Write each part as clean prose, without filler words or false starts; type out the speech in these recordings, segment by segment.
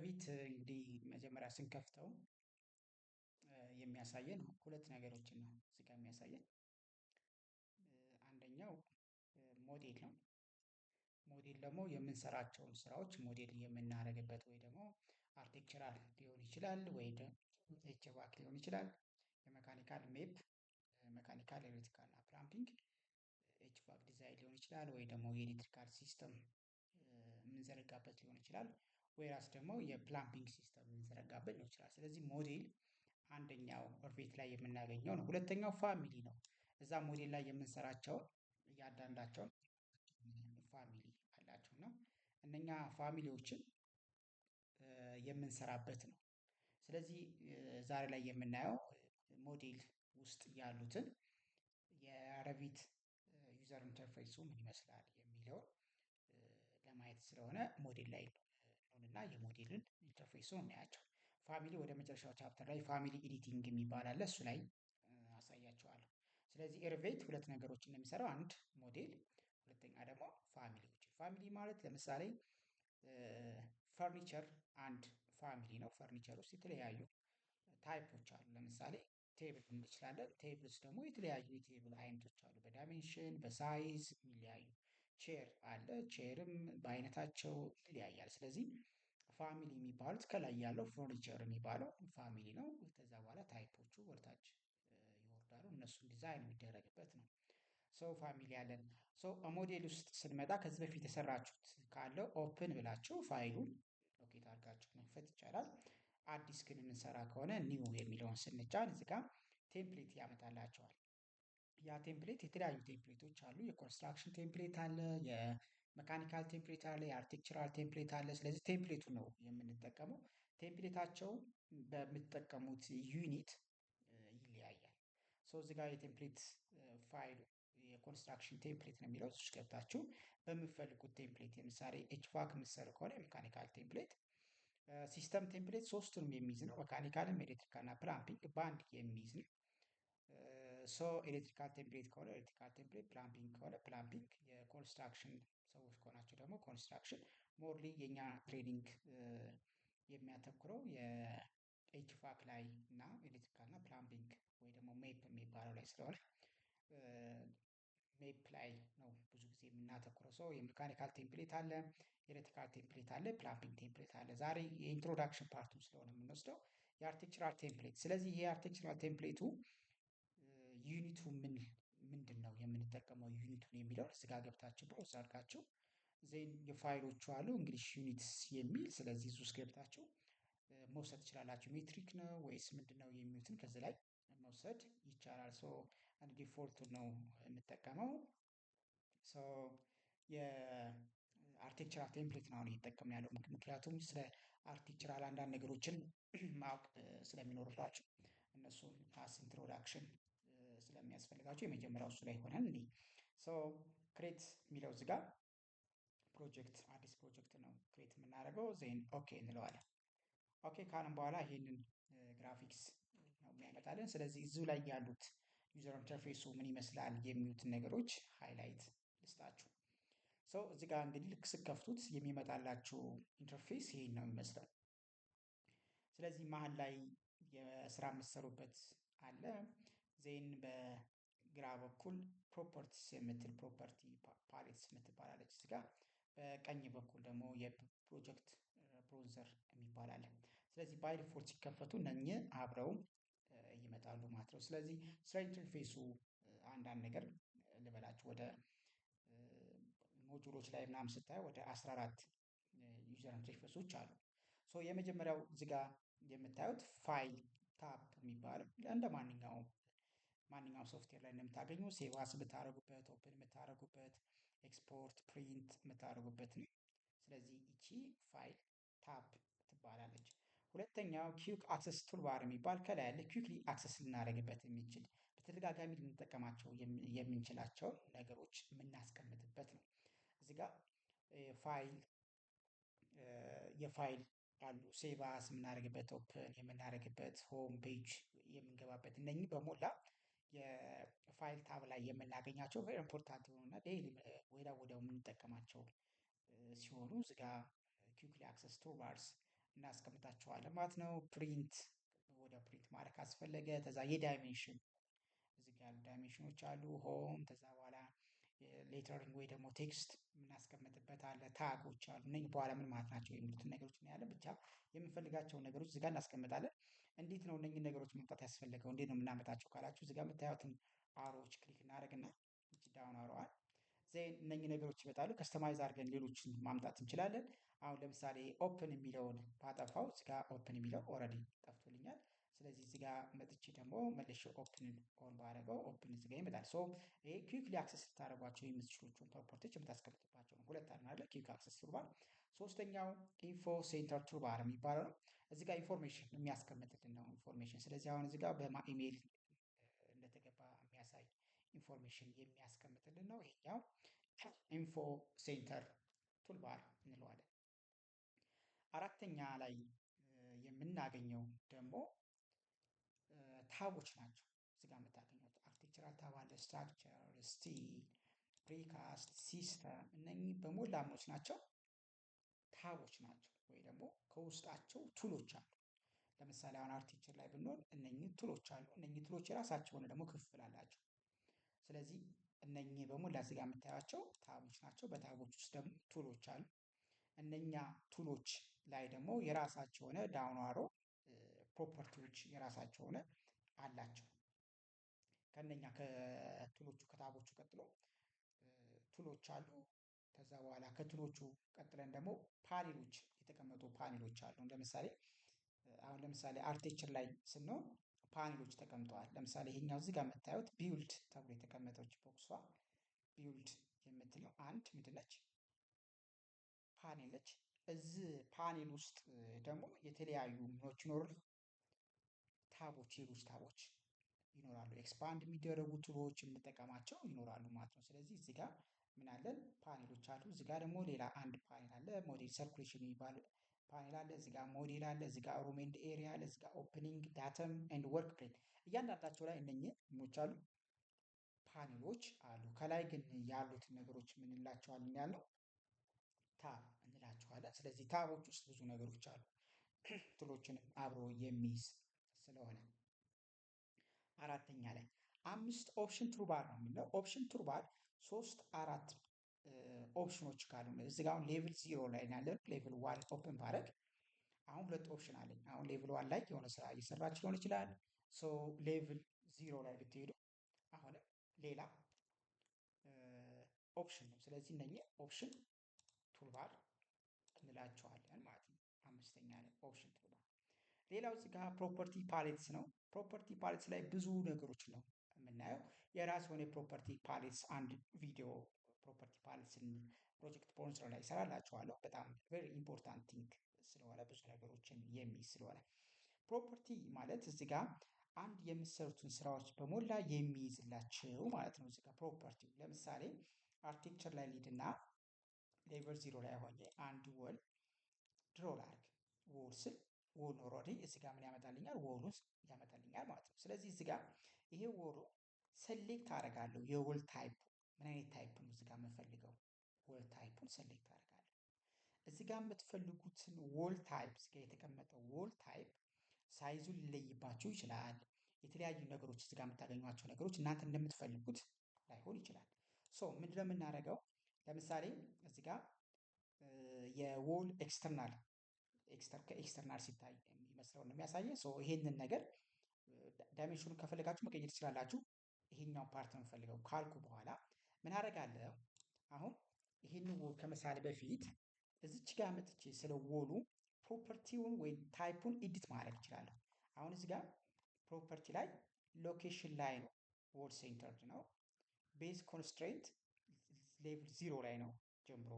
ረቪት እንግዲህ መጀመሪያ ስንከፍተው የሚያሳየን ሁለት ነገሮችን ነው እዚህ ጋር የሚያሳየን። አንደኛው ሞዴል ነው። ሞዴል ደግሞ የምንሰራቸውን ስራዎች ሞዴል የምናደርግበት ወይ ደግሞ አርቴክቸራል ሊሆን ይችላል ወይ ኤችቫክ ሊሆን ይችላል። የመካኒካል ሜፕ መካኒካል ኤሌክትሪካል እና ፕላምቢንግ ኤችቫክ ዲዛይን ሊሆን ይችላል ወይ ደግሞ የኤሌክትሪካል ሲስተም የምንዘረጋበት ሊሆን ይችላል። ወይራስ ደግሞ የፕላምቢንግ ሲስተም የምንዘረጋበት ሊሆን ይችላል። ስለዚህ ሞዴል አንደኛው ኦርቢት ላይ የምናገኘው ነው። ሁለተኛው ፋሚሊ ነው። እዛ ሞዴል ላይ የምንሰራቸው እያንዳንዳቸውን ፋሚሊ አላቸው እና እነኛ ፋሚሊዎችን የምንሰራበት ነው። ስለዚህ ዛሬ ላይ የምናየው ሞዴል ውስጥ ያሉትን የረቪት ዩዘር ኢንተርፌሱ ምን ይመስላል የሚለውን ለማየት ስለሆነ ሞዴል ላይ እና የሞዴልን ኢንተርፌሱን እናያቸው። ፋሚሊ ወደ መጨረሻው ቻፕተር ላይ ፋሚሊ ኤዲቲንግ የሚባል አለ እሱ ላይ አሳያቸዋለሁ። ስለዚህ ኤርቬት ሁለት ነገሮችን ነው የሚሰራው። አንድ ሞዴል፣ ሁለተኛ ደግሞ ፋሚሊዎች። ፋሚሊ ማለት ለምሳሌ ፈርኒቸር አንድ ፋሚሊ ነው። ፈርኒቸር ውስጥ የተለያዩ ታይፖች አሉ። ለምሳሌ ቴብል እንችላለን። ቴብል ውስጥ ደግሞ የተለያዩ የቴብል አይነቶች አሉ። በዳይሜንሽን በሳይዝ የሚለያዩ። ቼር አለ። ቼርም በአይነታቸው ይለያያል። ስለዚህ ፋሚሊ የሚባሉት ከላይ ያለው ፈርኒቸር የሚባለው ፋሚሊ ነው። ከዛ በኋላ ታይፖቹ ወደታች ይወርዳሉ። እነሱን ዲዛይን የሚደረግበት ነው። ሶ ፋሚሊ አለን። ሶ ሞዴል ውስጥ ስንመጣ ከዚህ በፊት የሰራችሁት ካለ ኦፕን ብላችሁ ፋይሉን ሎኬት አድርጋችሁ መክፈት ይቻላል። አዲስ ግን የምንሰራ ከሆነ ኒው የሚለውን ስንጫን እዚህ ጋር ቴምፕሌት ያመጣላቸዋል። ያ ቴምፕሌት የተለያዩ ቴምፕሌቶች አሉ። የኮንስትራክሽን ቴምፕሌት አለ፣ የመካኒካል ቴምፕሌት አለ፣ የአርቴክቸራል ቴምፕሌት አለ። ስለዚህ ቴምፕሌቱ ነው የምንጠቀመው። ቴምፕሌታቸው በምትጠቀሙት ዩኒት ይለያያል። ሶ እዚህ ጋር የቴምፕሌት ፋይሉ የኮንስትራክሽን ቴምፕሌት ነው የሚለው እሱ ገብታችሁ በምትፈልጉት ቴምፕሌት ለምሳሌ ኤችቫክ የምትሰሩ ከሆነ የሜካኒካል ቴምፕሌት፣ ሲስተም ቴምፕሌት ሶስቱንም የሚይዝ ነው። መካኒካልም ኤሌክትሪካል እና ፕላምቢንግ በአንድ የሚይዝ ነው። ሶ ኤሌክትሪካል ቴምፕሌት ከሆነ ኤሌክትሪካል ቴምፕሌት፣ ፕላምቢንግ ከሆነ ፕላምቢንግ፣ የኮንስትራክሽን ሰዎች ከሆናቸው ደግሞ ኮንስትራክሽን። ሞርሊ የኛ ትሬኒንግ የሚያተኩረው የኤችቫክ ላይ እና ኤሌክትሪካል እና ፕላምቢንግ ወይ ደግሞ ሜፕ የሚባለው ላይ ስለሆነ ሜፕ ላይ ነው ብዙ ጊዜ የምናተኩረው። ሰው የሜካኒካል ቴምፕሌት አለ፣ የኤሌክትሪካል ቴምፕሌት አለ፣ ፕላምቢንግ ቴምፕሌት አለ። ዛሬ የኢንትሮዳክሽን ፓርቱን ስለሆነ የምንወስደው የአርቴክቸራል ቴምፕሌት። ስለዚህ ይሄ የአርቴክቸራል ቴምፕሌቱ ዩኒቱ ምንድን ነው የምንጠቀመው ዩኒቱን የሚለውን እዚህ ጋር ገብታችሁ ብሮዝ አድርጋችሁ ዜን የፋይሎቹ አሉ እንግሊሽ ዩኒትስ የሚል ስለዚህ እዚህ ውስጥ ገብታችሁ መውሰድ ትችላላችሁ። ሜትሪክ ነው ወይስ ምንድን ነው የሚሉትን ከዚህ ላይ መውሰድ ይቻላል። ሶ ዲፎልቱን ነው የምጠቀመው። ሶ የአርቴክቸራል ቴምፕሌት ነው አሁን እየተጠቀምን ያለው ምክንያቱም ስለ አርቴክቸራል አንዳንድ ነገሮችን ማወቅ ስለሚኖርባችሁ እነሱን አስ ኢንትሮዳክሽን ስለሚያስፈልጋቸው የመጀመሪያው እሱ ላይ ሆነን እንዴ ሶ ክሬት የሚለው እዚህ ጋር ፕሮጀክት አዲስ ፕሮጀክት ነው ክሬት የምናደርገው። ዜን ኦኬ እንለዋለን። ኦኬ ካልን በኋላ ይሄንን ግራፊክስ ነው የሚያመጣልን። ስለዚህ እዚሁ ላይ ያሉት ዩዘር ኢንተርፌሱ ምን ይመስላል የሚሉትን ነገሮች ሃይላይት ልስጣችሁ። ሶ እዚህ ጋር እንግዲህ ልክ ስከፍቱት የሚመጣላችሁ ኢንተርፌስ ይሄን ነው የሚመስለው። ስለዚህ መሀል ላይ የስራ የምትሰሩበት አለ። ዜን በግራ በኩል ፕሮፐርቲስ የምትል ፕሮፐርቲ ፓሌትስ የምትባላለች እዚህ ጋር። በቀኝ በኩል ደግሞ የፕሮጀክት ብሮዘር የሚባል አለ። ስለዚህ ባይ ዲፎልት ሲከፈቱ እነኚህ አብረው ይመጣሉ ማለት ነው። ስለዚህ ስለ ኢንተርፌሱ አንዳንድ ነገር ልበላችሁ። ወደ ሞጁሎች ላይ ምናምን ስታዩ ወደ 14 ዩዘር ኢንተርፌሶች አሉ። ሶ የመጀመሪያው እዚህ ጋር የምታዩት ፋይል ታፕ የሚባለው እንደ ማንኛውም ሶፍትዌር ላይ እንደምታገኙ ሴቭ አስ የምታደርጉበት፣ ኦፕን የምታደርጉበት፣ ኤክስፖርት ፕሪንት የምታደርጉበት ነው። ስለዚህ ይቺ ፋይል ታፕ ትባላለች። ሁለተኛው ኪውክ አክሰስ ቱልባር የሚባል ከላይ ያለ ኩዊክሊ አክሰስ ልናደርግበት የሚችል በተደጋጋሚ ልንጠቀማቸው የምንችላቸውን ነገሮች የምናስቀምጥበት ነው። እዚህ ጋር ፋይል የፋይል አሉ ሴቭ አስ የምናደርግበት፣ ኦፕን የምናደርግበት፣ ሆም ፔጅ የምንገባበት እነኚህ በሞላ የፋይል ታብ ላይ የምናገኛቸው ቬሪ ኢምፖርታንት የሆኑና ዴይሊ ወዲያው የምንጠቀማቸው ሲሆኑ እዚህ ጋር ኩዊክሊ አክሰስ ቱልባርስ እናስቀምጣቸዋለን ማለት ነው። ፕሪንት ወደ ፕሪንት ማድረግ ካስፈለገ ከዛ የዳይሜንሽን እዚህ ጋር ያሉ ዳይሜንሽኖች አሉ። ሆም ከዛ በኋላ ሌተሪንግ ወይ ደግሞ ቴክስት የምናስቀምጥበት አለ። ታጎች አሉ። እነኝህ በኋላ ምን ማለት ናቸው የሚሉትን ነገሮች እናያለን። ብቻ የምንፈልጋቸውን ነገሮች እዚህ ጋር እናስቀምጣለን። እንዴት ነው እነኝህን ነገሮች ማምጣት ያስፈለገው? እንዴት ነው የምናመጣቸው ካላችሁ እዚህ ጋር የምታዩትን አሮዎች ክሊክ እናደርግና እቺ ዳውን አሮዋል ዜን እነኝህ ነገሮች ይመጣሉ። ከስተማይዝ አድርገን ሌሎችን ማምጣት እንችላለን። አሁን ለምሳሌ ኦፕን የሚለውን ባጠፋው እዚህ ጋር ኦፕን የሚለው ኦልሬዲ ጠፍቶልኛል። ስለዚህ እዚህ ጋር መጥቼ ደግሞ መልሼ ኦፕንን ኦን ባደረገው ኦፕን እዚህ ጋር ይመጣል። ሶ ይሄ ኩዊክሊ አክሰስ ልታደርጓቸው የምትችሉትን ፕሮፐርቲዎች የምታስቀምጡባቸው ነው። ሁለት አለ አይደል? ኩዊክ አክሰስ ቱልባር። ሶስተኛው ኢንፎ ሴንተር ቱልባር የሚባለው ነው። እዚህ ጋር ኢንፎርሜሽን የሚያስቀምጥልን ነው ኢንፎርሜሽን። ስለዚህ አሁን እዚህ ጋር በኢሜይል እንደተገባ የሚያሳይ ኢንፎርሜሽን የሚያስቀምጥልን ነው። ይሄኛው ኢንፎ ሴንተር ቱልባር እንለዋለን። አራተኛ ላይ የምናገኘው ደግሞ ታቦች ናቸው። እዚህ ጋር የምታገኙት አርክቴክቸራል ታብ አለ፣ ስትራክቸር፣ ስቲል፣ ፕሪካስት፣ ሲስተም እነኚህ በሞላ ምኖች ናቸው፣ ታቦች ናቸው። ወይ ደግሞ ከውስጣቸው ቱሎች አሉ። ለምሳሌ አሁን አርክቴክቸር ላይ ብንሆን እነኚህ ቱሎች አሉ። እነኚህ ቱሎች የራሳቸው የሆነ ደግሞ ክፍል አላቸው። ስለዚህ እነኚህ በሞላ እዚህ ጋር የምታዩቸው ታቦች ናቸው። በታቦች ውስጥ ደግሞ ቱሎች አሉ። እነኛ ቱሎች ላይ ደግሞ የራሳቸው የሆነ ዳውን አሮ ፕሮፐርቲዎች የራሳቸው የሆነ አላቸው። ከነኛ ከቱሎቹ ከታቦቹ ቀጥሎ ቱሎች አሉ። ከዛ በኋላ ከቱሎቹ ቀጥለን ደግሞ ፓኔሎች የተቀመጡ ፓኔሎች አሉ። ለምሳሌ አሁን ለምሳሌ አርክቴክቸር ላይ ስንሆን ፓኔሎች ተቀምጠዋል። ለምሳሌ ይሄኛው እዚህ ጋር የምታዩት ቢውልድ ተብሎ የተቀመጠች ቦክሷ ቢውልድ የምትለው አንድ ምንድን ነች? ፓኔል ነች። እዚህ ፓኔል ውስጥ ደግሞ የተለያዩ ምኖች ይኖሩናል፣ ታቦች፣ ሌሎች ታቦች ይኖራሉ። ኤክስፓንድ የሚደረጉ ቱሎች የምንጠቀማቸው ይኖራሉ ማለት ነው። ስለዚህ እዚህ ጋር ምን አለን? ፓኔሎች አሉ። እዚህ ጋር ደግሞ ሌላ አንድ ፓኔል አለ፣ ሞዴል ሰርኩሌሽን የሚባል ፓኔል አለ። እዚህ ጋር ሞዴል አለ። እዚህ ጋር ሩም ኤንድ ኤሪያ አለ። እዚህ ጋር ኦፕኒንግ፣ ዳተም ኤንድ ወርክ ፕሌን እያንዳንዳቸው ላይ እነኚህ ምኖች አሉ፣ ፓኔሎች አሉ። ከላይ ግን ያሉትን ነገሮች ምን እንላቸዋለን ያለው? ታብ እንላቸዋለን። ስለዚህ ታቦች ውስጥ ብዙ ነገሮች አሉ፣ ቱሎችንም አብሮ የሚይዝ ስለሆነ። አራተኛ ላይ አምስት ኦፕሽን ቱልባር ነው የሚለው። ኦፕሽን ቱልባር ሶስት አራት ኦፕሽኖች ካሉ እዚህ ጋር አሁን ሌቭል 0 ላይ ያለን ሌቭል 1 ኦፕን ባረግ አሁን ሁለት ኦፕሽን አለኝ። አሁን ሌቭል 1 ላይ የሆነ ስራ እየሰራች ሊሆን ይችላል። ሶ ሌቭል 0 ላይ ብትሄዱ አሁንም ሌላ ኦፕሽን ነው። ስለዚህ እነኚህ ኦፕሽን ቱልባር እንላቸዋለን ማለት ነው። አምስተኛ ላይ ኦፕሽን ቱልባር። ሌላው እዚህ ጋር ፕሮፐርቲ ፓሌትስ ነው። ፕሮፐርቲ ፓሌትስ ላይ ብዙ ነገሮች ነው የምናየው። የራሱ የሆነ የፕሮፐርቲ ፓሌትስ አንድ ቪዲዮ ፕሮፐርቲ ፓሌትስን ፕሮጀክት ፖንስር ላይ ይሰራላችኋለሁ። በጣም ቬሪ ኢምፖርታንት ቲንግ ስለሆነ ብዙ ነገሮችን የሚይዝ ስለሆነ ፕሮፐርቲ ማለት እዚህ ጋር አንድ የምትሰሩትን ስራዎች በሞላ የሚይዝላችሁ ማለት ነው። እዚህ ጋር ፕሮፐርቲ ለምሳሌ አርክቴክቸር ላይ ሊድና ሌቨል 0 ላይ ሆኜ አንድ ወል ድሮ ላርግ። ወል ስል ወል ኦልሬዲ እዚህ ጋር ምን ያመጣልኛል? ወሉን ያመጣልኛል ማለት ነው። ስለዚህ እዚህ ጋር ይሄ ወሉ ሰሌክት አደርጋለሁ። የወል ታይፕ ምን አይነት ታይፕ ነው እዚህ ጋር የምፈልገው? ወል ታይፑን ሰሌክት አደርጋለሁ። እዚህ ጋር የምትፈልጉትን ወል ታይፕ እዚህ ጋር የተቀመጠው ወል ታይፕ ሳይዙን ሊለይባችሁ ይችላል። የተለያዩ ነገሮች እዚህ ጋር የምታገኟቸው ነገሮች እናንተ እንደምትፈልጉት ላይሆን ይችላል። ሶ ምንድነው የምናደርገው? ለምሳሌ እዚህ ጋር የዎል ኤክስተርናል ከኤክስተርናል ሲታይ የሚመስለው ነው የሚያሳየን። ሶ ይሄንን ነገር ዳይሜንሽኑን ከፈለጋችሁ መቀየር ትችላላችሁ። ይሄኛው ፓርት ነው የምፈልገው ካልኩ በኋላ ምን አደርጋለሁ? አሁን ይሄንን ዎል ከመሳል በፊት እዚች ጋር መጥቼ ስለ ዎሉ ፕሮፐርቲውን ወይም ታይፑን ኤዲት ማድረግ እችላለሁ። አሁን እዚህ ጋር ፕሮፐርቲ ላይ ሎኬሽን ላይ ነው ዎል ሴንተርድ ነው። ቤዝ ኮንስትሬንት ሌቭል 0 ላይ ነው ጀምሮ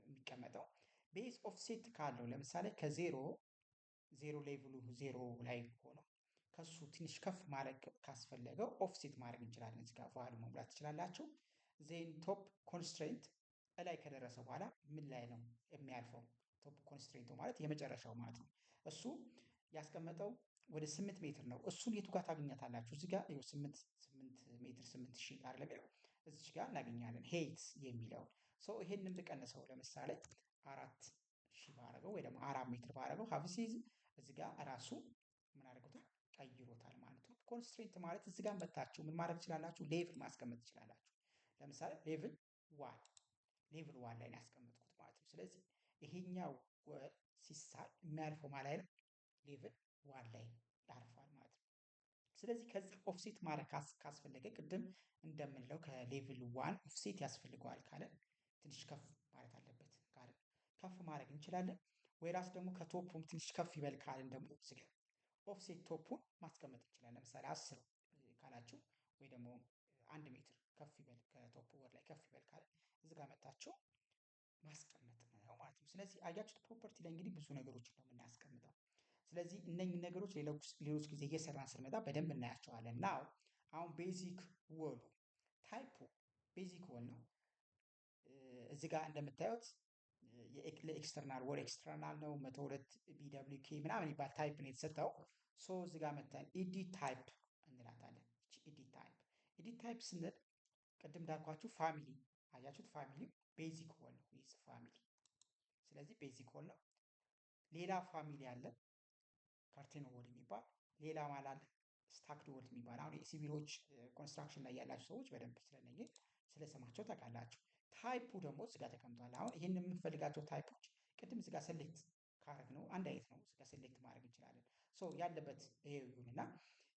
የሚቀመጠው። ቤዝ ኦፍሴት ካለው ለምሳሌ ከዜሮ ዜሮ ሌቭሉ 0 ላይ ሆኖ ከሱ ትንሽ ከፍ ማድረግ ካስፈለገው ኦፍሴት ማድረግ እንችላለን። እዚህ ጋር ቫልዩ መሙላት ትችላላችሁ። ዜን ቶፕ ኮንስትሬንት ላይ ከደረሰ በኋላ ምን ላይ ነው የሚያልፈው? ቶፕ ኮንስትሬንቱ ማለት የመጨረሻው ማለት ነው። እሱ ያስቀመጠው ወደ 8 ሜትር ነው። እሱን የቱ ጋር ታገኛታላችሁ? እዚህ ጋር 8 ሜትር 8000 አይደለም የሚለው እዚህ ጋር እናገኛለን። ሄይት የሚለው ሰው ይሄንን ብቀንሰው ለምሳሌ 4000 ሺህ ባረገው ወይ ደግሞ 4 ሜትር ባረገው ሀቭ ሲይዝ እዚህ ጋር ራሱ ምን አድርጎታል? ቀይሮታል ማለት ነው። ኮንስትሬንት ማለት እዚህ ጋር መታችሁ ምን ማድረግ ትችላላችሁ? ሌቭል ማስቀመጥ ትችላላችሁ። ለምሳሌ ሌቭል ዋን ላይ ነው ያስቀመጥኩት ማለት ነው። ስለዚህ ይሄኛው ሲሳል የሚያልፈው ላይ ነው? ሌቭል ዋን ላይ ያርፋል ማለት ነው። ስለዚህ ከዚህ ኦፍሴት ማድረግ ካስፈለገ ቅድም እንደምንለው ከሌቭል ዋን ኦፍሴት ያስፈልገዋል ካለ ትንሽ ከፍ ማለት አለበት ካለ ከፍ ማድረግ እንችላለን። ወይራስ ደግሞ ከቶፑም ትንሽ ከፍ ይበል ካልን ደግሞ እዚህ ጋር ኦፍሴት ቶፑን ማስቀመጥ እንችላለን። ለምሳሌ 10 ካላችሁ ወይ ደግሞ 1 ሜትር ከፍ ይበል ከቶፑ ወር ላይ ከፍ ይበል ካለ እዚህ ጋር መታችሁ ማስቀመጥ ነው ማለት ነው። ስለዚህ አያችሁት ፕሮፐርቲ ላይ እንግዲህ ብዙ ነገሮችን ነው የምናስቀምጠው። ስለዚህ እነኚህ ነገሮች ሌሎች ጊዜ እየሰራን ስንመጣ በደንብ እናያቸዋለን። ናው አሁን ቤዚክ ወሉ ታይፑ ቤዚክ ወል ነው። እዚህ ጋር እንደምታዩት ለኤክስተርናል ወር ኤክስተርናል ነው 102 ቢደብሊው ኬ ምናምን የሚባል ታይፕ ነው የተሰጠው። ሶ እዚህ ጋር መተን ኤዲት ታይፕ እንላታለን። ኤዲት ታይፕ ስንል ቅድም እንዳልኳችሁ ፋሚሊ አያችሁት፣ ፋሚሊ ቤዚክ ወል ነው ይህ ፋሚሊ። ስለዚህ ቤዚክ ወል ነው። ሌላ ፋሚሊ አለ ካርቴን ወል የሚባል ሌላ ማለት አለ ስታክድ ወል የሚባል። አሁን የሲቪሎች ኮንስትራክሽን ላይ ያላችሁ ሰዎች በደንብ ስለነኝ ስለሰማቸው ታውቃላችሁ። ታይፑ ደግሞ እዚህ ጋር ተቀምጧል። አሁን ይህን የምንፈልጋቸው ታይፖች ቅድም እዚህ ጋር ሴሌክት ካረግ ነው አንድ አይነት ነው። እዚህ ጋር ሴሌክት ማድረግ እንችላለን። ሶ ያለበት ይሄ ይሁንና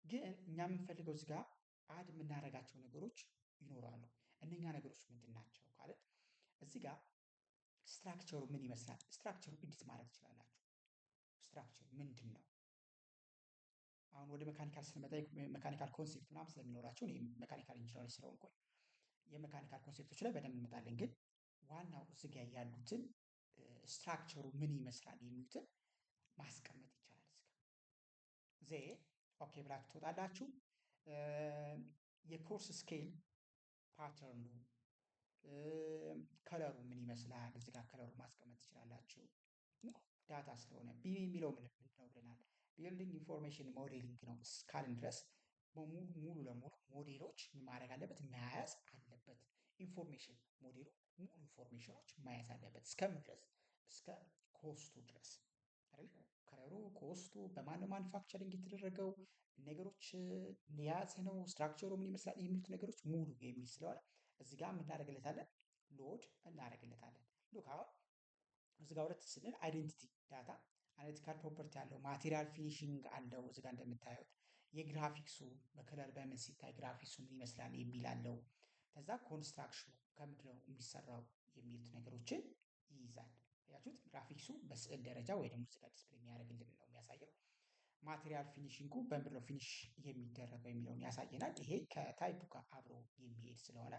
ግን እኛ የምንፈልገው እዚህ ጋር አድ የምናደርጋቸው ነገሮች ይኖራሉ። እነኛ ነገሮች ምንድን ናቸው ካልን እዚህ ጋር ስትራክቸሩ ምን ይመስላል? ስትራክቸሩ ኤዲት ማድረግ ትችላላችሁ። ስትራክቸር ምንድን ነው? አሁን ወደ መካኒካል ስንመጣ መካኒካል ኮንሴፕት ምናምን ስለሚኖራቸው እኔ መካኒካል ኢንጂነር ስለሆንኩኝ የመካኒካል ኮንሴፕቶች ላይ በደንብ እንመጣለን። ግን ዋናው እዚህ ጋር ያሉትን ስትራክቸሩ ምን ይመስላል የሚሉትን ማስቀመጥ ይቻላል። እዚህ ጋር ኦኬ ብላችሁ ትወጣላችሁ። የኮርስ ስኬል ፓተርኑ ከለሩ ምን ይመስላል? እዚህ ጋር ከለሩ ማስቀመጥ ትችላላችሁ። ዳታ ስለሆነ ቢቢ የሚለው ምን ነው ብለናል። ቢልዲንግ ኢንፎርሜሽን ሞዴሊንግ ነው እስካልን ድረስ ሙሉ ለሙሉ ሞዴሎች ማድረግ አለበት፣ መያዝ አለበት። ኢንፎርሜሽን ሞዴሉ ሙሉ ኢንፎርሜሽኖች መያዝ አለበት። እስከምን ድረስ? እስከ ኮስቱ ድረስ አይደል? ከለሩ ኮስቱ፣ በማን ማኑፋክቸሪንግ የተደረገው ነገሮች የያዘ ነው። ስትራክቸሩ ምን ይመስላል የሚሉት ነገሮች ሙሉ የሚል ስለሆነ እዚህ ጋር እናደርግለታለን፣ ሎድ እናደርግለታለን። ሉክ አሁን እዚህ ጋር ሁለት ስንል አይዴንቲቲ ዳታ አናሊቲካል ፕሮፐርቲ አለው፣ ማቴሪያል ፊኒሽንግ አለው። እዚህ ጋር እንደምታዩት የግራፊክሱ በከለር በምን ሲታይ ግራፊክሱ ምን ይመስላል የሚል አለው። ከዛ ኮንስትራክሽኑ ከምንድን ነው የሚሰራው የሚሉት ነገሮችን ይይዛል። ያችሁት ግራፊክሱ በስዕል ደረጃ ወይ ደግሞ እዚህ ጋር ዲስፕሌይ የሚያደርግልን ነው የሚያሳየው። ማቴሪያል ፊኒሽንጉ በምንድን ነው ፊኒሽ የሚደረገው የሚለውን ያሳየናል። ይሄ ከታይፑ ጋር አብሮ የሚሄድ ስለሆነ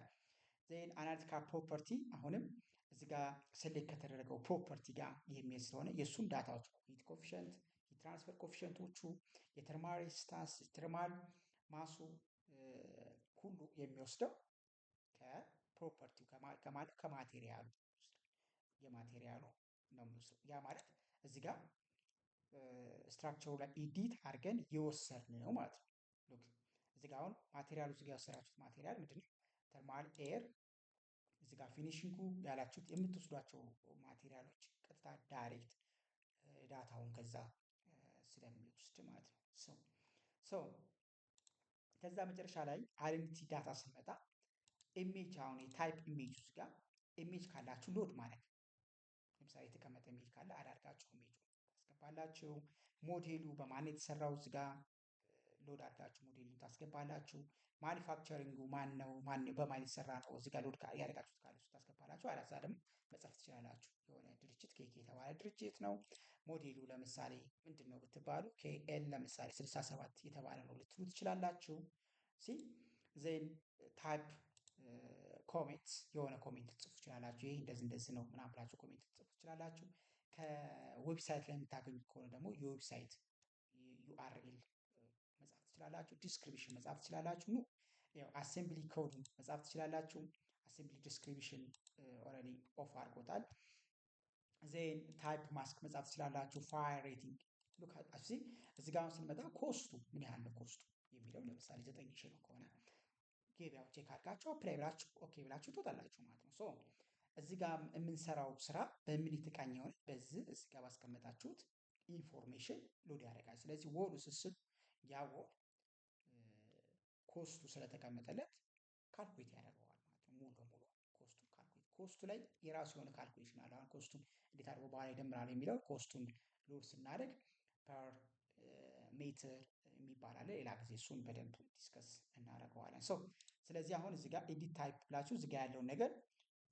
ዜን አናሊቲካል ፕሮፐርቲ አሁንም እዚህ ጋር ሴሌክት ከተደረገው ፕሮፐርቲ ጋር የሚሄድ ስለሆነ የእሱን ዳታዎች ሂት ኮፊሽንት፣ የትራንስፈር ኮፊሽንቶቹ፣ የተርማል ሬዚስታንስ፣ የተርማል ማሱ ሁሉ የሚወስደው ከፕሮፐርቲው ከማቴሪያሉ የማቴሪያሉ ነው የሚወስደው። ያ ማለት እዚህ ጋር ስትራክቸሩ ላይ ኤዲት አድርገን የወሰድን ነው ማለት ነው። ሉክ እዚህ ጋር አሁን ማቴሪያሉ እዚህ ጋር የወሰዳችሁት ማቴሪያል ምንድን ነው? ተርማል ኤር። እዚህ ጋር ፊኒሽንጉ ያላችሁት የምትወስዷቸው ማቴሪያሎች ቀጥታ ዳይሬክት ዳታውን ከዛ ስለሚወስድ ማለት ነው። ከዛ መጨረሻ ላይ አይደንቲቲ ዳታ ስንመጣ ኢሜጅ፣ አሁን የታይፕ ኢሜጅ ውስጥ ጋር ኢሜጅ ካላችሁ ሎድ ማለት ለምሳሌ የተቀመጠ ኢሜጅ ካለ አዳርጋችሁ ኢሜጁ ታስገባላችሁ። ሞዴሉ በማን የተሰራው እዚህ ጋር ሎድ አድርጋችሁ ሞዴሉን ታስገባላችሁ። ማኒፋክቸሪንጉ ማን ነው በማን የተሰራ ነው እዚህ ጋር ሎድ ያደርጋችሁት ካለ እሱ ታስገባላችሁ። አለዛ ደግሞ መጻፍ ትችላላችሁ። የሆነ ድርጅት ኬክ የተባለ ድርጅት ነው። ሞዴሉ ለምሳሌ ምንድን ነው ብትባሉ ኬኤል ለምሳሌ 67 የተባለ ነው ልትሉ ትችላላችሁ። ዜን ታይፕ ኮሜንት፣ የሆነ ኮሜንት ትጽፉ ትችላላችሁ። ይሄ እንደዚህ ነው ምናምን ብላችሁ ኮሜንት ትጽፉ ትችላላችሁ። ከዌብሳይት ላይ የምታገኙት ከሆነ ደግሞ የዌብሳይት ዩአርኤል መጻፍ ትችላላችሁ። ዲስክሪፕሽን መጻፍ ትችላላችሁ። ያው አሴምብሊ ኮድ መጻፍ ትችላላችሁ። አሴምብሊ ዲስክሪፕሽን ኦልሬዲ ኦፍ አድርጎታል። ዜን ታይፕ ማስክ መጻፍ ትችላላችሁ። ፋየር ሬቲንግ ሉክ እዚህ ጋር ስንመጣ ኮስቱ ምን ያህል ነው ኮስቱ የሚለው ለምሳሌ 9000 ነው ከሆነ ገበያው ቼክ አድርጋችሁ አፕላይ ብላችሁ ኦኬ ብላችሁ ትወጣላችሁ ማለት ነው። እዚህ ጋር የምንሰራው ስራ በምን የተቃኘ ሆነ? በዚህ እዚህ ጋር ባስቀመጣችሁት ኢንፎርሜሽን ሎድ ያደርጋል። ስለዚህ ወሉ ስስል ያ ወል ኮስቱ ስለተቀመጠለት ካልኩሌት ያደርገዋል ማለት ነው። ሙሉ ለሙሉ ኮስቱን ካልኩሌት ኮስቱ ላይ የራሱ የሆነ ካልኩሌሽን አለ። አሁን ኮስቱን እንዴት አድርጎ በኋላ ይደምራል የሚለው ኮስቱን ሎድ ስናደርግ ፐር ሜትር የሚባል አለ። ሌላ ጊዜ እሱን በደንብ ዲስከስ እናደርገዋለን። ስለዚህ አሁን እዚህ ጋር ኤዲት ታይፕ ብላችሁ እዚህ ጋር ያለውን ነገር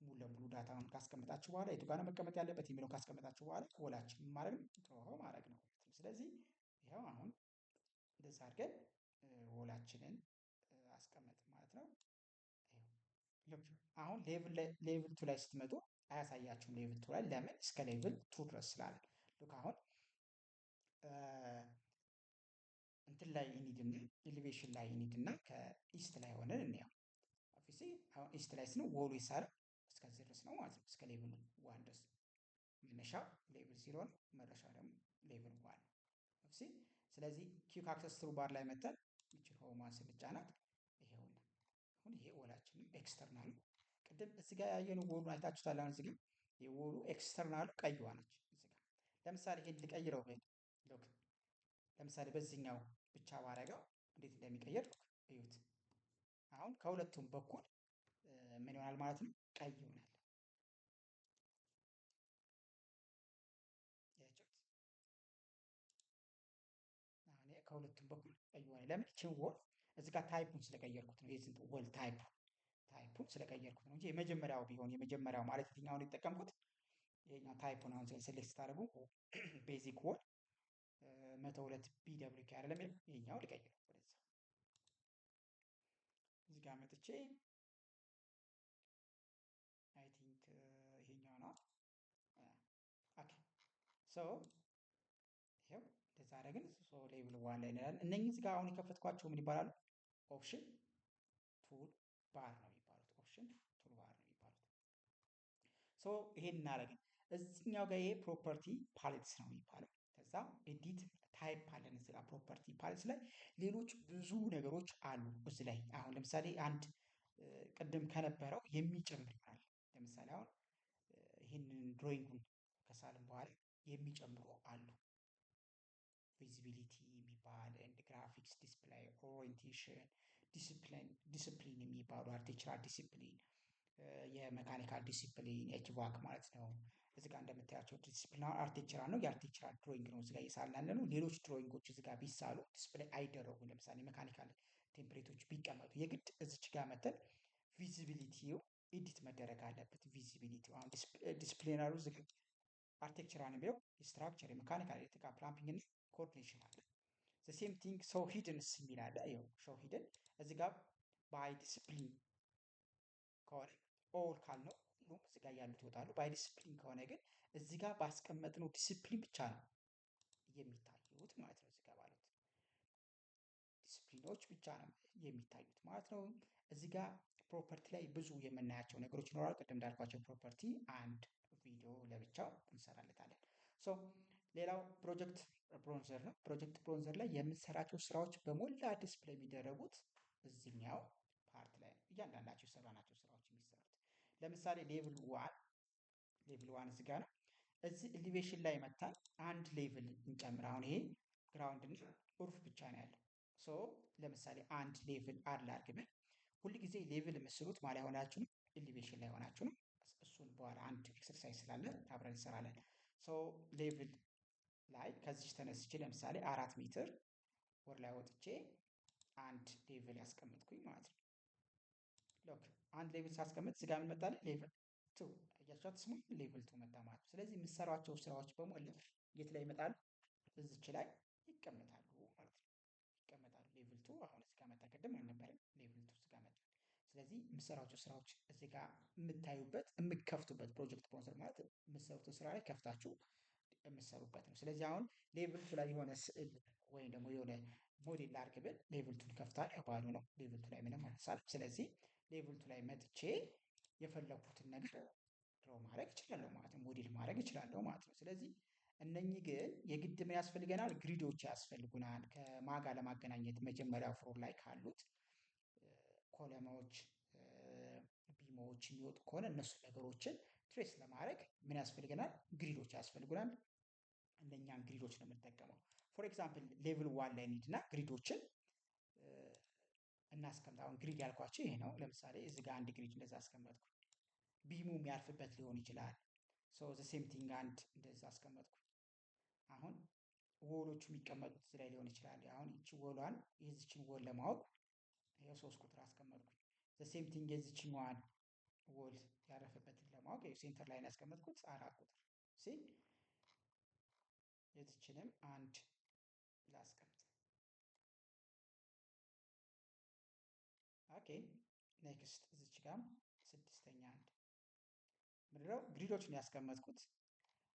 ሙሉ ለሙሉ ዳታውን ካስቀመጣችሁ በኋላ የቱ ጋር ነው መቀመጥ ያለበት የሚለውን ካስቀመጣችሁ በኋላ ወላችን ማድረግ ነው ድሮ ማድረግ ነው። ስለዚህ ይኸው አሁን እንደዛ አድርገን ወላችንን አስቀመጥ ማለት ነው። አሁን ሌቭል ቱ ላይ ስትመጡ አያሳያችሁም። ሌቭል ቱ ላይ ለምን? እስከ ሌቭል ቱ ድረስ ስላለ ልክ አሁን እንትን ላይ ኢኒድና ኤሌቬሽን ላይ ኢኒድና ከኢስት ላይ ሆነን እንየው። ኦፊሴ አሁን ኢስት ላይ ስነው ወሉ ይሳራል እስከዚህ ድረስ ነው ማለት ነው። እስከ ሌቭል ዋን ድረስ መነሻው ሌቭል ዜሮ ነው፣ መድረሻው ደግሞ ሌቭል ዋን ነው። ኦፊሴ ስለዚህ ኪክ አክሰስ ትሩ ባር ላይ መተን ይችል ሆማን ስንጫናት ይሄውና አሁን ይሄ ወላችን ኤክስተርናል ነው። ቅድም እዚህ ጋር ያየነው ወሉ አይታችሁታል። አሁን እዚህ ጋር የወሉ ኤክስተርናሉ ቀይዋ ነች። እዚህ ጋር ለምሳሌ ይሄን ልቀይረው ብል ሎክ ለምሳሌ በዚህኛው ብቻ ባረገው እንዴት እንደሚቀየር እዩት። አሁን ከሁለቱም በኩል ምን ይሆናል ማለት ነው? ቀይ ይሆናል። ያችሁት አሁን ከሁለቱም በኩል ቀይ ይሆናል። ለምን? ችን ወል እዚህ ጋር ታይፑን ስለቀየርኩት ነው። የዚህ ወል ታይፑን ስለቀየርኩት ነው እንጂ የመጀመሪያው ቢሆን የመጀመሪያው ማለት የትኛውን የተጠቀምኩት ይሄኛው ታይፑን አሁን ሴሌክት ስታደርጉ ቤዚክ ወል 102 ቢደብሊው አይደለም ይሄኛው ልቀይረው ወደዛ እዚህ ጋር መጥቼ አይ ቲንክ ይሄኛው ነው። ኦኬ ሶ ይሄው እንደዛ አደረግን። ሶ ሌቭል ዋን ላይ እንላለን። እነኚህ እዚህ ጋር አሁን የከፈትኳቸው ምን ይባላሉ? ኦፕሽን ቱል ባር ነው የሚባሉት። ኦፕሽን ቱል ባር ነው የሚባሉት። ሶ ይሄን እናደርግን እዚህኛው ጋር ይሄ ፕሮፐርቲ ፓሌትስ ነው የሚባለው። ከዛ ኤዲት ታይፕ አለን እዚህ ጋር ፕሮፐርቲ ፓሌትስ ላይ ሌሎች ብዙ ነገሮች አሉ እዚህ ላይ። አሁን ለምሳሌ አንድ ቅድም ከነበረው የሚጨምር ይሆናል። ለምሳሌ አሁን ይህንን ድሮይንጉን ከሳልን በኋላ የሚጨምሩ አሉ። ቪዚቢሊቲ የሚባል ኤንድ ግራፊክስ ዲስፕላይ ኦሪየንቴሽን ዲስፕሊን የሚባሉ አርቲክቸራል ዲሲፕሊን የመካኒካል ዲሲፕሊን ኤችቫክ ማለት ነው። እዚህ ጋር እንደምታያቸው ዲሲፕሊን አርቲክቸራል ነው። የአርቲክቸራል ድሮይንግ ነው እዚህ ጋር እየሳልን ያለ ነው። ሌሎች ድሮይንጎች እዚህ ጋር ቢሳሉ ዲስፕሌይ አይደረጉም። ለምሳሌ ሜካኒካል ቴምፕሌቶች ቢቀመጡ የግድ እዚች ጋር መተን ቪዚቢሊቲው ኤዲት መደረግ አለበት። ቪዚቢሊቲው አሁን ዲስፕሊነሩ እዚህ ጋር አርቲክቸራል ነው የሚለው ስትራክቸር የመካኒካል ኤሌክትሪካል ፕላምፒንግ እና ኮኦርዲኔሽን አለ። ሴም ቲንግ ሾው ሂድንስ የሚል አለ። ይኸው ሾው ሂድን እዚህ ጋር ባይ ዲስፕሊን ከሆነ ኦል ካልነው ሁሉም እዚህ ጋር ያሉት ይወጣሉ። ባይ ዲስፕሊን ከሆነ ግን እዚህ ጋር ባስቀመጥነው ዲስፕሊን ብቻ ነው የሚታዩት ማለት ነው። እዚህ ጋር ባሉት ዲስፕሊኖች ብቻ ነው የሚታዩት ማለት ነው። እዚህ ጋር ፕሮፐርቲ ላይ ብዙ የምናያቸው ነገሮች ይኖራሉ። ቅድም እንዳልኳቸው ፕሮፐርቲ አንድ ቪዲዮ ለብቻው እንሰራለታለን። ሶ ሌላው ፕሮጀክት ብሮንዘር ነው። ፕሮጀክት ብሮንዘር ላይ የምንሰራቸው ስራዎች በሞላ ዲስፕሌይ የሚደረጉት እዚህኛው ፓርት ላይ እያንዳንዳቸው የሰራናቸው ስራዎች የሚሰሩት። ለምሳሌ ሌቭል ዋን እዚህ ጋር ነው። እዚህ ኤሊቬሽን ላይ መታል አንድ ሌቭል እንጨምር። አሁን ይሄ ግራውንድ እና ሩፍ ብቻ ነው ያለው። ሶ ለምሳሌ አንድ ሌቭል አድ አድርገን ሁል ጊዜ ሌቭል የምስሉት ማለት ሆናችሁ ነው ኤሊቬሽን ላይ ሆናችሁ ነው። እሱን በኋላ አንድ ኤክሰርሳይዝ ስላለ አብረን እንሰራለን። ሶ ሌቭል ላይ ከዚህ ተነስቼ ለምሳሌ 4 ሜትር ወር ላይ ወጥቼ አንድ ሌቭል ያስቀምጥኩኝ ማለት ነው። ሎክ አንድ ሌቭል ሳስቀምጥ እዚህ ጋር ምን መጣልኝ? ሌቭል ቱ አያችኋት ስሙ ሌቭል ቱ መጣ ማለት ነው። ስለዚህ የምሰራቸው ስራዎች በሞላ የት ላይ ይመጣሉ? እዚች ላይ ይቀመጣሉ ማለት ነው። ይቀመጣሉ ሌቭል ቱ አሁን እዚህ ጋር መጣ። ቅድም አልነበረም ሌቭል ቱ እዚህ ጋር መጣ። ስለዚህ የምሰራቸው ስራዎች እዚህ ጋር የምታዩበት የምከፍቱበት ፕሮጀክት ብሮንዘር ማለት የምሰሩትን ስራ ላይ ከፍታችሁ የምሰሩበት ነው። ስለዚህ አሁን ሌቭል ቱ ላይ የሆነ ስዕል ወይም ደግሞ የሆነ ሞዴል ላድርግ ብል ሌቭል ቱን ከፍታለሁ ባዶ ነው። ሌቭል ቱ ላይ ምንም አልሳለም። ስለዚህ ሌቭል ቱ ላይ መጥቼ የፈለኩትን ነገር ድሮ ማድረግ እችላለሁ ማለት ነው። ሞዴል ማድረግ እችላለሁ ማለት ነው። ስለዚህ እነኚህ ግን የግድ ምን ያስፈልገናል? ግሪዶች ያስፈልጉናል። ከማጋ ለማገናኘት መጀመሪያው ፍሎር ላይ ካሉት ኮለሞች ቢሞች የሚወጡ ከሆነ እነሱ ነገሮችን ትሬስ ለማድረግ ምን ያስፈልገናል? ግሪዶች ያስፈልጉናል። እነኛን ግሪዶች ነው የምንጠቀመው። ፎር ኤግዛምፕል ሌቭል ዋን ላይ እንሂድና ግሪዶችን እናስቀምጥ። አሁን ግሪድ ያልኳቸው ይሄ ነው። ለምሳሌ እዚህ ጋር አንድ ግሪድ እንደዛ አስቀመጥኩ። ቢሙ የሚያርፍበት ሊሆን ይችላል። ሶ ዘ ሴም ቲንግ አንድ እንደዛ አስቀመጥኩ። አሁን ወሎቹ የሚቀመጡት እዚህ ላይ ሊሆን ይችላል። አሁን ይቺ ወሏን የዚችን ወል ለማወቅ ይሄው 3 ቁጥር አስቀመጥኩኝ። ዘ ሴም ቲንግ የዚችኛዋን ወል ያረፈበትን ለማወቅ ሴንተር ላይ ያስቀመጥኩት 4 ቁጥር ሲ የዚችንም አንድ ላስቀምጥ። ኦኬ ኔክስት እዚች ጋም ስድስተኛ አንድ ምንድነው ግሪዶችን ያስቀመጥኩት።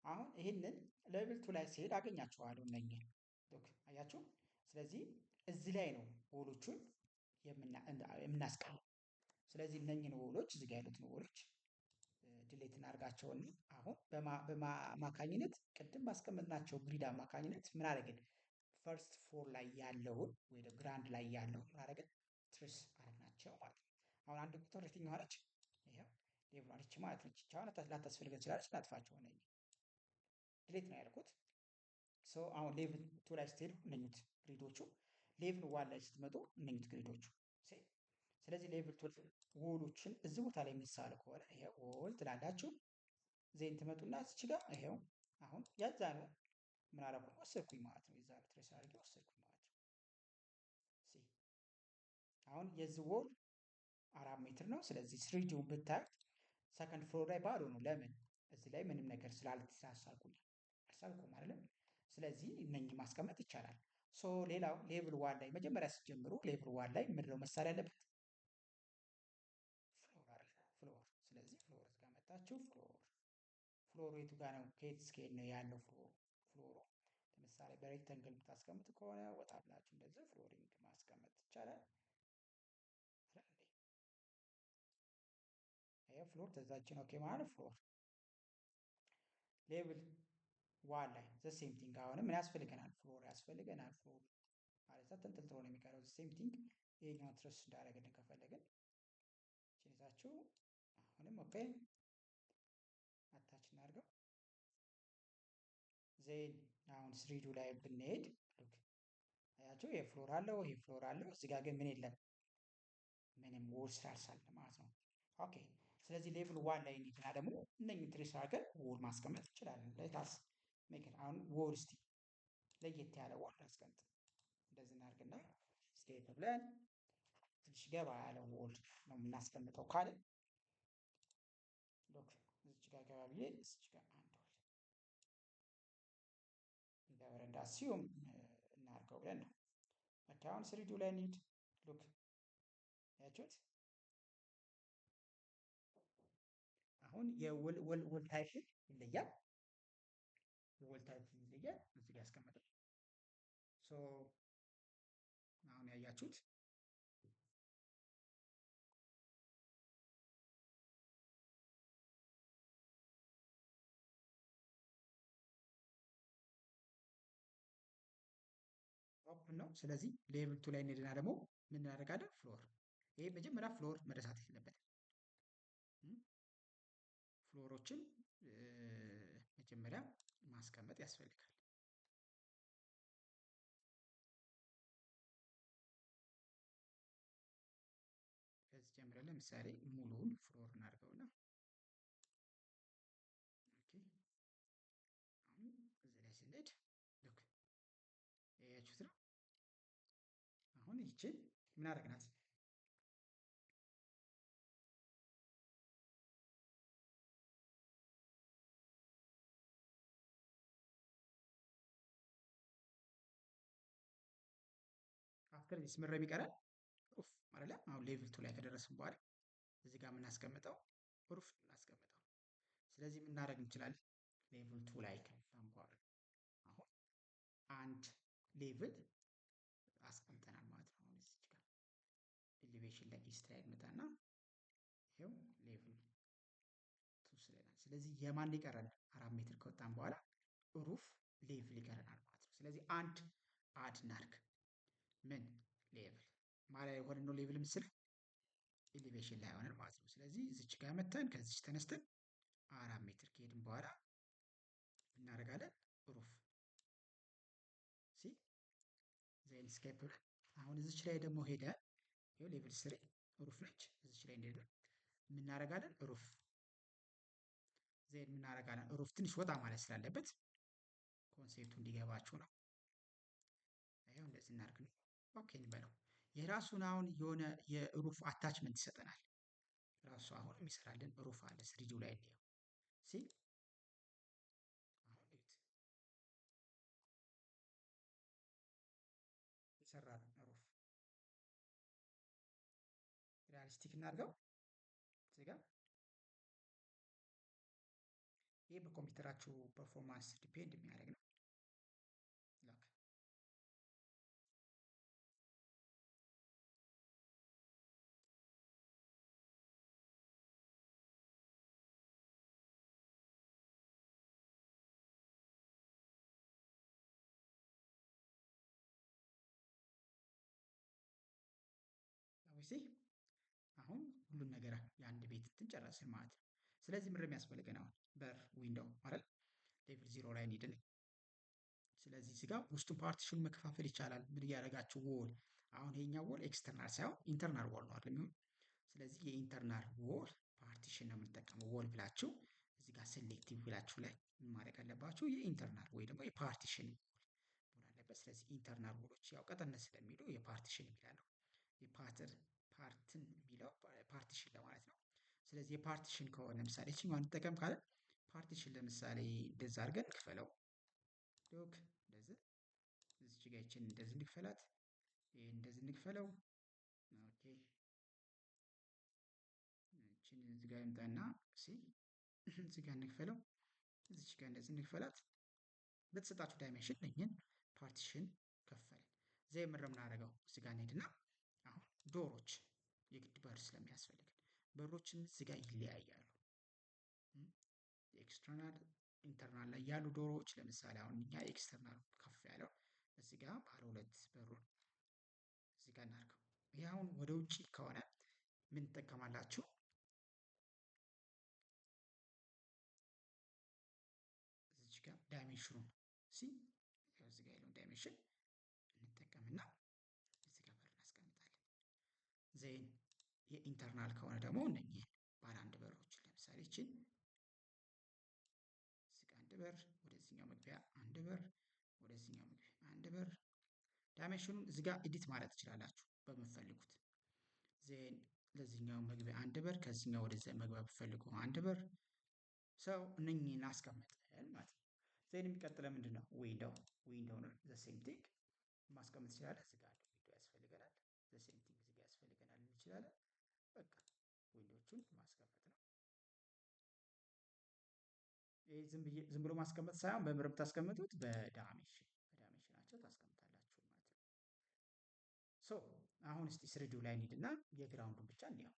አሁን ይህንን ሌቭል ቱ ላይ ሲሄድ አገኛቸዋለሁ እነኝን ሎክ አያችሁ። ስለዚህ እዚህ ላይ ነው ወሎቹን የምናስቀምጠው። ስለዚህ እነኝን ወሎች እዚህ ጋር ያሉትን ወሎች ድሌት እናድርጋቸውና አሁን በማካኝነት ቅድም ባስቀመጥናቸው ግሪድ አማካኝነት ምን አደረግን? ፈርስት ፎር ላይ ያለውን ወይ ግራንድ ላይ ያለውን ምን አደረግን? ትሬስ አደረግናቸው ማለት ነው። አሁን አንድ ቁጥር የትኛዋ ነች? ይሄው ሌቭል አለች ማለት ነች። አሁን ላታስፈልገን ትችላለች። ላጥፋቸው ነው ድሌት ነው ያልኩት። ሶ አሁን ሌቭል ቱ ላይ ስትሄዱ እነኙት ግሪዶቹ፣ ሌቭል ዋን ላይ ስትመጡ እነኙት ግሪዶቹ። ስለዚህ ሌቭል ቱ ወሎችን እዚህ ቦታ ላይ የሚሳል ከሆነ ይሄ ወል ትላላችሁ። ዜን ትመጡና እዚች ጋር ይሄው አሁን ያዛ ነው ምን አደረኩኝ? ወሰድኩኝ ማለት ነው። የዛ ትሬስ አድርጌ ወሰድኩኝ ማለት ነው። አሁን የዚህ ወል 4 ሜትር ነው። ስለዚህ ስሪዲውን ብታዩት ሰከንድ ፍሎር ላይ ባዶ ነው። ለምን? እዚህ ላይ ምንም ነገር ስላልተሳሳልኩኝ አልሳልኩም አይደለም። ስለዚህ እነኚህ ማስቀመጥ ይቻላል። ሶ ሌላው ሌቭል ዋን ላይ መጀመሪያ ስትጀምሩ ሌቭል ዋን ላይ ምንድነው መሳል ያለበት? ፍሎር አይደል? ፍሎር። ስለዚህ ፍሎር እዚህ ጋር መጣችሁ። ፍሎር የቱ ጋር ነው? ከየት እስከ ነው ያለው ፍሎሩ? ለምሳሌ በሬክተንግል የምታስቀምጥ ከሆነ ወጣ ብላችሁ እንደዚህ ፍሎሪንግ ማስቀመጥ ይቻላል። ይሄ ፍሎር ተዛችን ኦኬ ማለት ፍሎር ሌቭል ዋን ላይ ዘ ሴም ቲንግ አሁንም ምን ያስፈልገናል? ፍሎር ያስፈልገናል። ፍሎር ማለት ተንጠልጥሎ ነው የሚቀረው። ዘ ሴም ቲንግ ይሄኛውን ትረስ እንዳደረግልን ከፈለግን ይዛችሁ አሁንም ኦኬ አታች እናድርገው። ዜን አሁን ስሪዱ ላይ ብንሄድ ሉክ አያችሁ፣ ይሄ ፍሎር አለው፣ ይሄ ፍሎር አለው። እዚህ ጋር ግን ምን የለም? ምንም ወል ስላልሳለ ማለት ነው። ኦኬ ስለዚህ ሌቭል ዋን ላይ እንሂድና ደግሞ እነኝን ትሬስ አድርገን ወል ማስቀመጥ እንችላለን። ለታስ ሜክን አሁን ወል እስቲ ለየት ያለ ወል አስቀምጥ። እንደዚህ እናድርግና ስቴት ብለን ትንሽ ገባ ያለ ወል ነው የምናስቀምጠው ካለ ሎክ እዚች ጋር ገባ ብዬ እዚች ጋር አንድ ወል እንደ በረንዳ ሲዩም እናድርገው ብለን ነው። ኦኬ አሁን ስሪዱ ላይ እንሂድ። ሉክ ያችሁት አሁን የወል ታይፕ ይለያል። የወል ታይፕ ይለያል። እዚህ ጋር ያስቀመጠው ሶ አሁን ያያችሁት ኦፕን ነው። ስለዚህ ሌቭል ቱ ላይ እንሄድና ደግሞ ምን እናደርጋለን? ፍሎር። ይሄ መጀመሪያ ፍሎር መረሳት የለበትም። ፍሎሮችን መጀመሪያ ማስቀመጥ ያስፈልጋል። ከዚህ ጀምረን ለምሳሌ ሙሉውን ፍሎር እናድርገውና ኦኬ አሁን እዚህ ላይ ስንሄድ ሉክ ያያችሁት ነው። አሁን ይችን ምን አደረግናት? አፍተር ዲስ ምን ይቀራል? ሩፍ አይደለ? አሁን ሌቭል ቱ ላይ ከደረስን በኋላ እዚህ ጋር የምናስቀምጠው ሩፍ እናስቀምጠው። ስለዚህ ምን እናደርግ እንችላለን? ሌቭል ቱ ላይ ከመጣን በኋላ አሁን አንድ ሌቭል አስቀምጠናል ማለት ነው። አሁን እዚህ ጋር ኤሊቬሽን ላይ ኢስት ላይ እንመጣና ይሄው ሌቭል ቱ ስለናል። ስለዚህ የማን ይቀረናል? 4 ሜትር ከወጣን በኋላ ሩፍ ሌቭል ይቀረናል ማለት ነው። ስለዚህ አንድ አድ እናድርግ። ምን ሌቭል ማለት የሆነ ነው። ሌቭል ምስል ኤሊቬሽን ላይ ሆነን ማለት ነው። ስለዚህ እዚች ጋር መተን ከዚች ተነስተን 4 ሜትር ከሄድን በኋላ እናደርጋለን ሩፍ ሲ ዜን ስኬፕ ብለን አሁን እዚች ላይ ደግሞ ሄደ ይኸው ሌቭል 3 ሩፍ ነች። እዚች ላይ እንደሄደ የምናደርጋለን ሩፍ ዜን የምናደርጋለን ሩፍ ትንሽ ወጣ ማለት ስላለበት ኮንሴፕቱ እንዲገባችሁ ነው። ይኸው እንደዚህ እናድርግ ነው። ኦኬ እንበለው። የራሱን አሁን የሆነ የሩፍ አታችመንት ይሰጠናል። ራሱ አሁን የሚሰራልን ሩፍ አለ ስሪዲው ላይ እንየው ሲ አሁን እዩት የሰራን ሩፍ ሪያሊስቲክ እናድርገው እዚህ ጋር። ይህ በኮምፒውተራችሁ ፐርፎርማንስ ዲፔንድ የሚያደርግ ነው። ላክ ሲ አሁን ሁሉን ነገር የአንድ ቤት እንትን ጨረስን ማለት ነው። ስለዚህ ምንድን ነው የሚያስፈልገን አሁን በር ዊንዶው አይደል ሌቭል 0 ላይ እንሂድልኝ። ስለዚህ እዚህ ጋር ውስጡን ፓርቲሽን መከፋፈል ይቻላል። ምን እያደረጋችሁ ዎል አሁን ይሄኛው ዎል ኤክስተርናል ሳይሆን ኢንተርናል ዎል ነው አይደል የሚሆን። ስለዚህ የኢንተርናል ዎል ፓርቲሽን ነው የምንጠቀመው። ዎል ብላችሁ እዚህ ጋር ሴሌክቲቭ ብላችሁ ላይ ማድረግ አለባችሁ የኢንተርናል ወይ ደግሞ የፓርቲሽን መሆን አለበት። ስለዚህ ኢንተርናል ዎሎች ያው ቀጠን ስለሚሉ የፓርቲሽን የሚላለው ፓርትን የሚለው ፓርቲሽን ለማለት ነው። ስለዚህ የፓርቲሽን ከሆነ ለምሳሌ እቺኛዋን እንጠቀም ካለ ፓርቲሽን ለምሳሌ እንደዛ አድርገን እንክፈለው። ሎክ እንደዚህ እዚች ጋር ይችን እንደዚህ እንክፈላት። ይሄን እንደዚህ እንክፈለው። ኦኬ እቺን እዚህ ጋር እንምጣና ሲ እዚህ ጋር እንክፈለው። እዚች ጋር እንደዚህ እንክፈላት። በተሰጣችሁ ዳይሜንሽን ነኝን ፓርቲሽን ከፈልን። ዘይ ምንድን ነው የምናደርገው እዚህ ጋር እንሄድና አሁን ዶሮች የግድ በር ስለሚያስፈልግ በሮችን እዚህ ጋር ይለያያሉ። ኤክስተርናል ኢንተርናል ላይ ያሉ ዶሮዎች ለምሳሌ አሁን እኛ ኤክስተርናል ከፍ ያለው እዚህ ጋር ባለ 2 በሩን እዚህ ጋር እናድርገው። ይሄ አሁን ወደ ውጭ ከሆነ ምን ትጠቀማላችሁ? እዚህ ጋር ዳይሜንሽኑን ሲ እዚህ ጋር ያለውን ዳይሜንሽን እንጠቀምና እዚህ ጋር በር እናስቀምጣለን። ዜን የኢንተርናል ከሆነ ደግሞ እነኚህ ባለ 1 በሮች ለምሳሌ እቺን እዚህ ጋር 1 በር ወደዚህኛው መግቢያ 1 በር ወደዚህኛው መግቢያ 1 በር ዳይሜንሽኑን እዚህ ጋር ኤዲት ማለት ትችላላችሁ በምትፈልጉት። ዜን ለዚህኛው መግቢያ 1 በር ከዚህኛው ወደዚያ መግቢያ ብትፈልጉ 1 በር ሰው እነኚህን አስቀምጠን ማለት ነው። ዜን የሚቀጥለው ምንድን ነው ዊንዶውን ዘ ሴም ቲንግ ማስቀመጥ ትችላለን። እዚህ ጋር ዊንዶው ያስፈልገናል። ዘ ሴም ቲንግ እዚህ ጋር ያስፈልገናል እንችላለን። በቃ ዊንዶዎቹን ማስቀመጥ ነው። ይሄ ዝም ብሎ ማስቀመጥ ሳይሆን በምንም ታስቀምጡት በዳይሜንሽናቸው ታስቀምጣላችሁ ማለት ነው። ሶ አሁን እስቲ ስሪዲው ላይ እንሂድና የግራውንዱን ብቻ እንየው።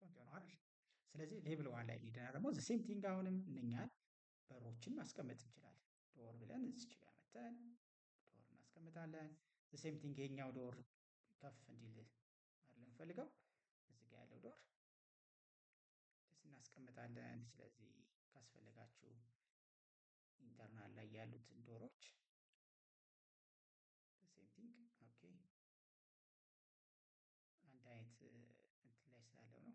ቆንጆ ነው አይደል? ስለዚህ ሌቭል 1 ላይ እንሂድና ደግሞ ዘ ሴም ቲንግ አሁንም እነኛን በሮችን ማስቀመጥ እንችላለን። ዶር ብለን እዚች ጋር መተን ዶር እናስቀምጣለን። ዘ ሴም ቲንግ የኛው ዶር ከፍ እንዲል አይደለም የምፈልገው እዚህ ጋር ያለው ዶር እናስቀምጣለን። ስለዚህ ካስፈለጋችሁ ኢንተርናል ላይ ያሉትን ዶሮች ሴም ቲንግ ኦኬ አንድ አይነት እንትን ላይ ስላለው ነው።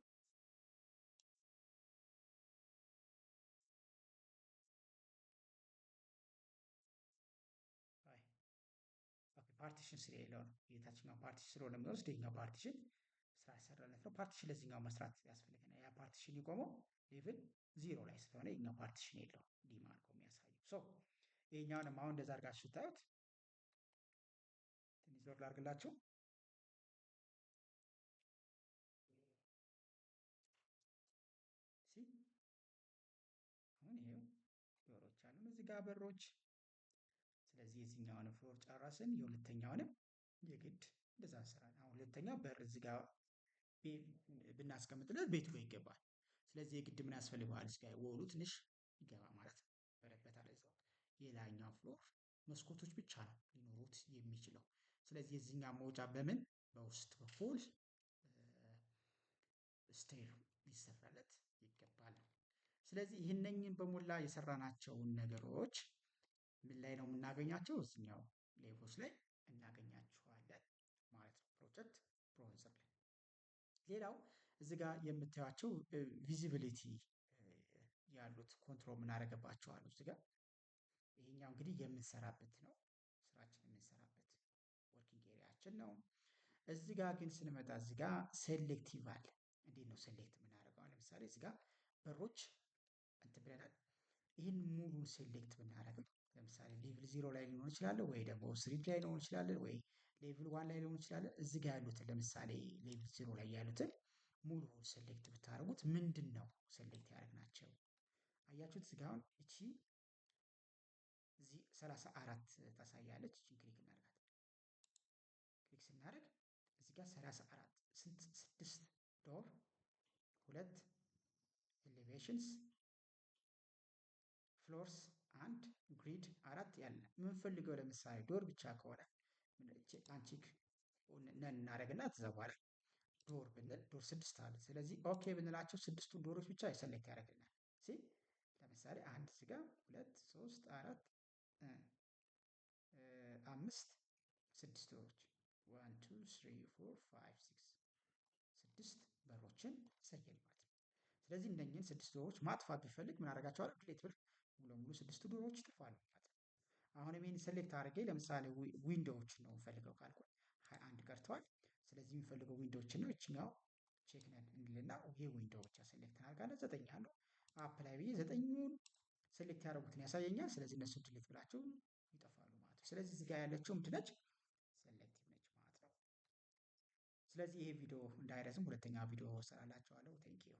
ፓርቲሽን ስለሌለው ነው። የታችኛው ፓርቲሽን ስለሆነ የምንወስድ የኛው ፓርቲሽን ስራ ያሰራለት ነው። ፓርቲሽን ለዚህኛው መስራት ያስፈልገናል። ያ ፓርቲሽን የቆመው ሌቭል 0 ላይ ስለሆነ የኛው ፓርቲሽን የለውም ዲም አድርጎ የሚያሳየው። ሶ ይሄኛውንም አሁን እንደዛ አድርጋችሁ ስታዩት ትንሽ ዞር ላድርግላችሁ። ሲ አሁን ይሄው ዶሮች አሉን እዚህ ጋር በሮች። ስለዚህ የዚህኛውን ፍሎር ጨረስን። የሁለተኛውንም የግድ እንደዛ እንሰራለን። አሁን ሁለተኛው በር እዚህ ጋር ብናስቀምጥለት ቤቱ ላይ ይገባል። ስለዚህ የግድ ምን ያስፈልገዋል? እዚህ ጋር ወሉ ትንሽ ይገባ ማለት በረበታል እዛው። የላይኛው ፍሎር መስኮቶች ብቻ ነው ሊኖሩት የሚችለው። ስለዚህ የዚህኛው መውጫ በምን በውስጥ በኩል ስቴር ሊሰራለት ይገባል። ስለዚህ ይህነኝን በሞላ የሰራናቸውን ነገሮች ምን ላይ ነው የምናገኛቸው? እዚህኛው ሌቭልስ ላይ እናገኛቸዋለን ማለት ነው፣ ፕሮጀክት ብራውዘር ላይ። ሌላው እዚህ ጋር የምታዩቸው ቪዚቢሊቲ ያሉት ኮንትሮል የምናደርግባቸው አሉ እዚህ ጋር። ይሄኛው እንግዲህ የምንሰራበት ነው፣ ስራችን የምንሰራበት ወርኪንግ ኤሪያችን ነው። እዚህ ጋር ግን ስንመጣ እዚህ ጋር ሴሌክቲቭ አለ። እንዴት ነው ሴሌክት የምናደርገው? ለምሳሌ እዚህ ጋር በሮች እንትን ብለናል። ይህን ሙሉን ሴሌክት ብናደርግ ለምሳሌ ሌቭል 0 ላይ ሊሆን ይችላል፣ ወይ ደግሞ 3 ላይ ሊሆን ይችላል፣ ወይ ሌቭል 1 ላይ ሊሆን ይችላል። እዚህ ጋር ያሉትን ለምሳሌ ሌቭል 0 ላይ ያሉትን ሙሉውን ሴሌክት ብታደርጉት ምንድን ነው ሴሌክት ያደረግናቸው? አያችሁት? እዚህ ጋር አሁን እቺ እዚህ 34 ታሳያለች። እቺን ክሊክ እናደርጋለን። ክሊክ ስናደርግ እዚህ ጋር 34 ስንት? 6 ዶር፣ 2 ኤሌቬሽንስ፣ ፍሎርስ 1 ግሪድ 4 ያለ የምንፈልገው ለምሳሌ ዶር ብቻ ከሆነ አንቺክ ነን እናደርግና ከዛ በኋላ ዶር ብንል ዶር 6 አለ። ስለዚህ ኦኬ ብንላቸው 6ቱን ዶሮች ብቻ ሰሌክት ያደርግልናል። ለምሳሌ 1 እዚህ ጋር 2 3 4 5 6 ዶሮች 1 2 3 4 5 6 6 በሮችን ሰየን ማለት ነው። ስለዚህ እነኝህን 6 ዶሮዎች ማጥፋት ቢፈልግ ምን አደርጋቸዋለሁ? ዲሌት ብል ሙሉ ለሙሉ 6 ዶሮዎች ይጠፋሉ ማለት ነው። አሁን ይሄን ሴሌክት አድርጌ ለምሳሌ ዊንዶዎች ነው የምፈልገው ካልኩኝ 21 ቀርተዋል። ስለዚህ የሚፈልገው ዊንዶዎችን ነው። ይችኛው ቼክ ነን እንልና ይሄ ዊንዶው ብቻ ሴሌክት እናደርጋለን። 9 አለው አፕ ላይ ብዬ 9ኙን ሴሌክት ያደረጉትን ያሳየኛል። ስለዚህ እነሱ ዲሌት ብላቸው ይጠፋሉ ማለት ነው። ስለዚህ እዚህ ጋር ያለችው ምንድን ነች? ሴሌክቲቭ ነች ማለት ነው። ስለዚህ ይሄ ቪዲዮ እንዳይረዝም ሁለተኛ ቪዲዮ እሰራላችኋለሁ። ቴንኪዩ